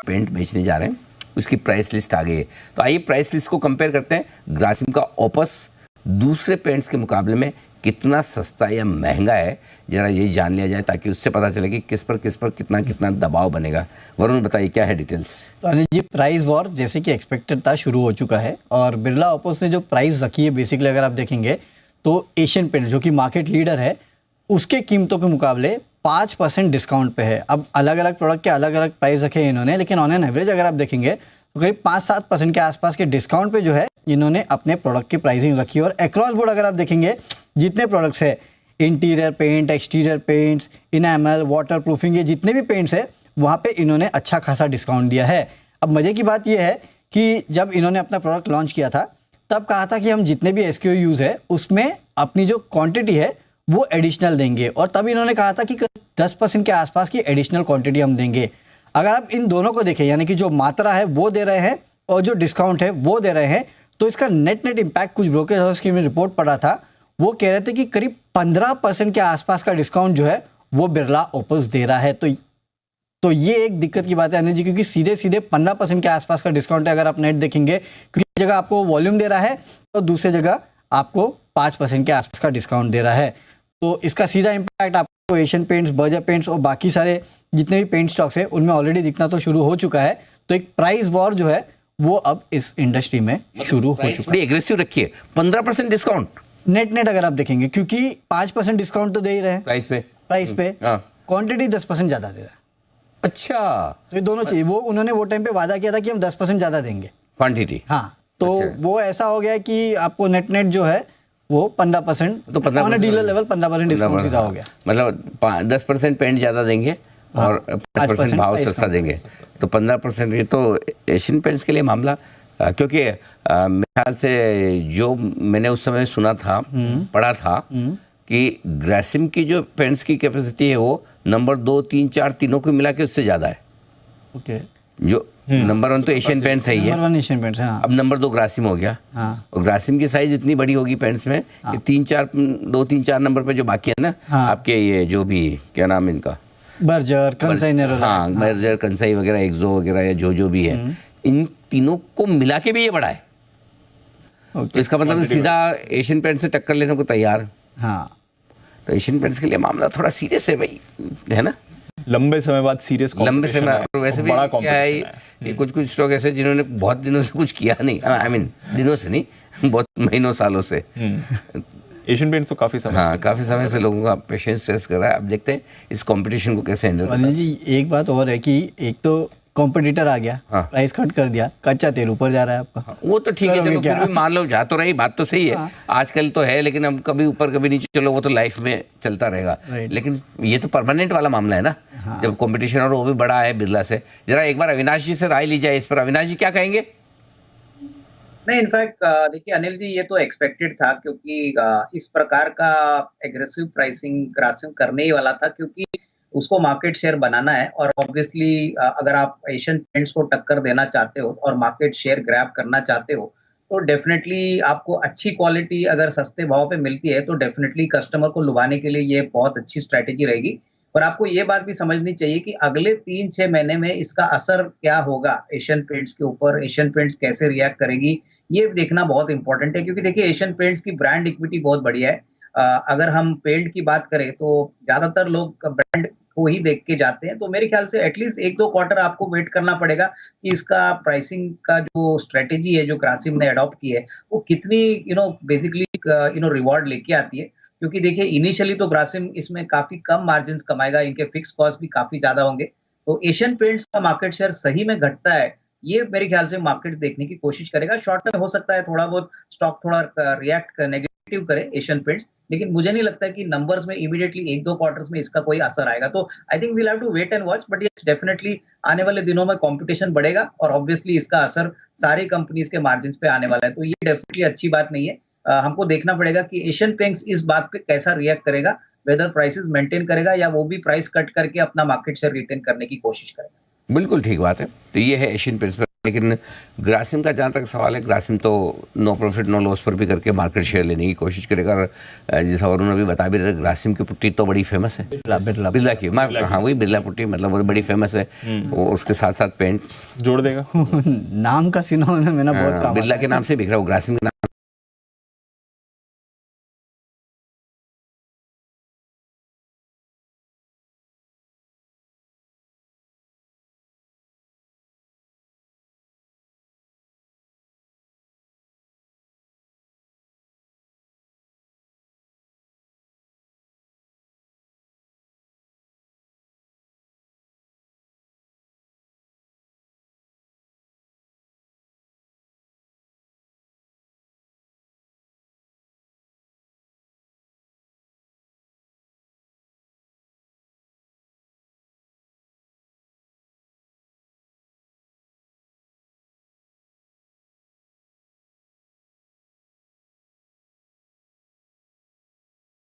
Paint बेचने जा रहे हैं, उसकी प्राइस लिस्ट आ गई है। तो आइए प्राइस लिस्ट को कंपेयर करते हैं। ग्रासिम का ओपस दूसरे पेंट्स के मुकाबले में कितना सस्ता या महंगा है, जरा ये जान लिया जाए ताकि उससे पता चले कि किस पर कितना कितना दबाव बनेगा। वरुण बताइए क्या है डिटेल्स। तो अनिल जी, प्राइस वॉर जैसे कि एक्सपेक्टेड था शुरू हो चुका है और बिरला ओपस ने जो प्राइस रखी है बेसिकली अगर आप देखेंगे तो एशियन पेंट जो कि मार्केट लीडर है उसके कीमतों के मुकाबले 5% डिस्काउंट पे है। अब अलग अलग प्रोडक्ट के अलग अलग प्राइस रखे हैं इन्होंने, लेकिन ऑन एन एवरेज अगर आप देखेंगे तो करीब 5-7% के आसपास के डिस्काउंट पे जो है इन्होंने अपने प्रोडक्ट की प्राइसिंग रखी है। और अक्रॉस बोर्ड अगर आप देखेंगे जितने प्रोडक्ट्स है, interior paint, exterior paints, enamel, waterproofing, ये जितने भी पेंट्स है वहाँ पे इन्होंने अच्छा खासा डिस्काउंट दिया है। अब मज़े की बात यह है कि जब इन्होंने अपना प्रोडक्ट लॉन्च किया था तब कहा था कि हम जितने भी SKUs है उसमें अपनी जो क्वांटिटी है वो एडिशनल देंगे, और तब इन्होंने कहा था कि 10% के आसपास की एडिशनल क्वांटिटी हम देंगे। अगर आप इन दोनों को देखें, यानी कि जो मात्रा है वो दे रहे हैं और जो डिस्काउंट है वो दे रहे हैं, तो इसका नेट इम्पैक्ट कुछ ब्रोकर्स हाउस की रिपोर्ट पढ़ा था, वो कह रहे थे कि करीब 15% के आसपास का डिस्काउंट जो है वो बिरला ओपस दे रहा है। तो ये एक दिक्कत की बात है अनिल जी, क्योंकि सीधे 15% के आसपास का डिस्काउंट है अगर आप नेट देखेंगे, क्योंकि एक जगह आपको वॉल्यूम दे रहा है और दूसरी जगह आपको 5% के आसपास का डिस्काउंट दे रहा है। तो इसका सीधा इम्पैक्ट आपको एशियन पेंट्स, बर्जर पेंट्स और बाकी सारे जितने भी पेंट स्टॉक्स है उनमें ऑलरेडी दिखना तो शुरू हो चुका है। तो एक प्राइस वॉर जो है वो अब इस इंडस्ट्री में शुरू हो चुका है। एग्रेसिव रखिए, 15% डिस्काउंट नेट अगर आप देखेंगे, क्योंकि 5% डिस्काउंट तो दे ही रहे हैं प्राइस पे, क्वांटिटी 10% ज्यादा दे रहा है। अच्छा, तो ये दोनों चीज वो उन्होंने वो टाइम पे वादा किया था कि हम 10% ज्यादा देंगे क्वांटिटी। हाँ, तो अच्छा। वो ऐसा हो गया कि आपको नेट जो है वो 15%, तो 15% डीलर लेवल 15% डिस्काउंट सीधा हो गया। मतलब 10% पेंट ज्यादा देंगे और 5% भाव सस्ता देंगे, तो 15%। ये तो एशियन पेंट्स के लिए मामला, क्योंकि मेरे ख्याल से जो मैंने उस समय सुना था, पढ़ा था कि ग्रासिम की जो पेंट्स की कैपेसिटी है वो नंबर 2, 3, 4 तीनों को मिला के उससे ज़्यादा है। ओके, जो नंबर 1 तो एशियन पेंट्स है ही है, नंबर 1 एशियन पेंट्स है। हाँ। अब नंबर 2 ग्रासिम हो गया। हाँ। और ग्रासिम की साइज इतनी बड़ी होगी पेंट्स में कि 2, 3, 4 नंबर पे जो बाकी है ना, आपके ये जो भी क्या नाम इनका, बर्जर, कंसाई, हाँ बर्जर, कंसाई वगैरह, एक्सो वगैरह या जो भी है, इन तीनों को मिला के भी ये बड़ा है। तो इसका मतलब सीधा एशियन पेंट से टक्कर लेने को तैयार। हाँ, तो एशियन पेंट्स के लिए मामला थोड़ा सीरियस है भाई, है ना, लंबे समय बाद सीरियस कॉम्पिटिशन है। वैसे भी बड़ा कॉम्पिटिशन है। ये कुछ स्टॉक ऐसे जिन्होंने बहुत दिनों से कुछ किया नहीं, आई मीन दिनों से नहीं, बहुत महीनों सालों से। एशियन पेंट्स तो काफी समय से लोगों का पेशेंस टेस्ट कर रहा है। अब देखते हैं इस कंपटीशन को कैसे हैंडल करता है। जी, एक बात और है कि एक तो कॉम्पिटिटर आ गया, प्राइस कट कर दिया, कच्चा तेल ऊपर जा रहा है आपका। वो तो ठीक है, चलो फिर भी मान लो, जा तो रही, बात तो सही है। आजकल तो है, लेकिन अब कभी ऊपर कभी नीचे, चलो वो तो लाइफ में चलता रहेगा। लेकिन ये तो परमानेंट वाला मामला है ना, जब कंपटीशन और वो भी बड़ा है बिरला से। जरा एक बार अविनाश जी से राय ली जाए इस पर। अविनाश जी क्या कहेंगे? नहीं, इनफैक्ट देखिए अनिल जी, ये तो एक्सपेक्टेड था, क्योंकि इस प्रकार का एग्रेसिव प्राइसिंग ग्रासिम करने ही वाला था, क्योंकि उसको मार्केट शेयर बनाना है। और ऑब्वियसली अगर आप एशियन पेंट्स को टक्कर देना चाहते हो और मार्केट शेयर ग्रैब करना चाहते हो, तो डेफिनेटली आपको अच्छी क्वालिटी अगर सस्ते भाव पे मिलती है तो डेफिनेटली कस्टमर को लुभाने के लिए ये बहुत अच्छी स्ट्रैटेजी रहेगी। और आपको ये बात भी समझनी चाहिए कि अगले 3-6 महीने में इसका असर क्या होगा एशियन पेंट्स के ऊपर, एशियन पेंट्स कैसे रिएक्ट करेगी, ये देखना बहुत इंपॉर्टेंट है। क्योंकि देखिए एशियन पेंट्स की ब्रांड इक्विटी बहुत बढ़िया है। अगर हम पेंट की बात करें तो ज्यादातर लोग ब्रांड को ही देख के जाते हैं, तो मेरे ख्याल से एटलीस्ट 1-2 क्वार्टर आपको वेट करना पड़ेगा कि इसका प्राइसिंग का जो स्ट्रेटेजी है जो ग्रासिम ने अडॉप्ट की है वो कितनी बेसिकली रिवॉर्ड लेके आती है। क्योंकि देखिए इनिशियली तो ग्रासिम इसमें काफी कम मार्जिन कमाएगा, इनके फिक्स कॉस्ट भी काफी ज्यादा होंगे। तो एशियन पेंट्स का मार्केट शेयर सही में घटता है, ये मेरे ख्याल से मार्केट देखने की कोशिश करेगा। शॉर्ट टर्म हो सकता है थोड़ा बहुत स्टॉक थोड़ा रिएक्ट नेगेटिव करे एशियन पेंट्स, लेकिन मुझे नहीं लगता कि नंबर्स में इमीडिएटली 1-2 क्वार्टर्स में इसका कोई असर आएगा। तो I think we'll have to wait and watch, but yes definitely आने वाले दिनों में कंपटीशन बढ़ेगा और ऑब्वियसली इसका असर सारी कंपनीज के मार्जिन पे आने वाला है। तो ये डेफिनेटली अच्छी बात नहीं है। हमको देखना पड़ेगा कि एशियन पेंट्स इस बात पे कैसा रिएक्ट करेगा, वेदर प्राइसेस मेंटेन करेगा या वो भी प्राइस कट करके अपना मार्केट शेयर रिटेन करने की कोशिश करेगा। बिल्कुल ठीक बात है। तो ये है एशियन पेंट्स। लेकिन ग्रासिम का जहाँ तक सवाल है, ग्रासिम तो नो प्रॉफिट नो लॉस पर भी करके मार्केट शेयर लेने की कोशिश करेगा। और जैसा वरुण अभी बता भी रहे, ग्रासिम की पुट्टी तो बड़ी फेमस है, बिरला की। हाँ, वही बिरला पुट्टी, मतलब वो बड़ी फेमस है। वो उसके साथ साथ पेंट जोड़ देगा। नाम का सिनोनिम है ना, बहुत काम बिरला के नाम से बिक रहा है, वो ग्रासिम के नाम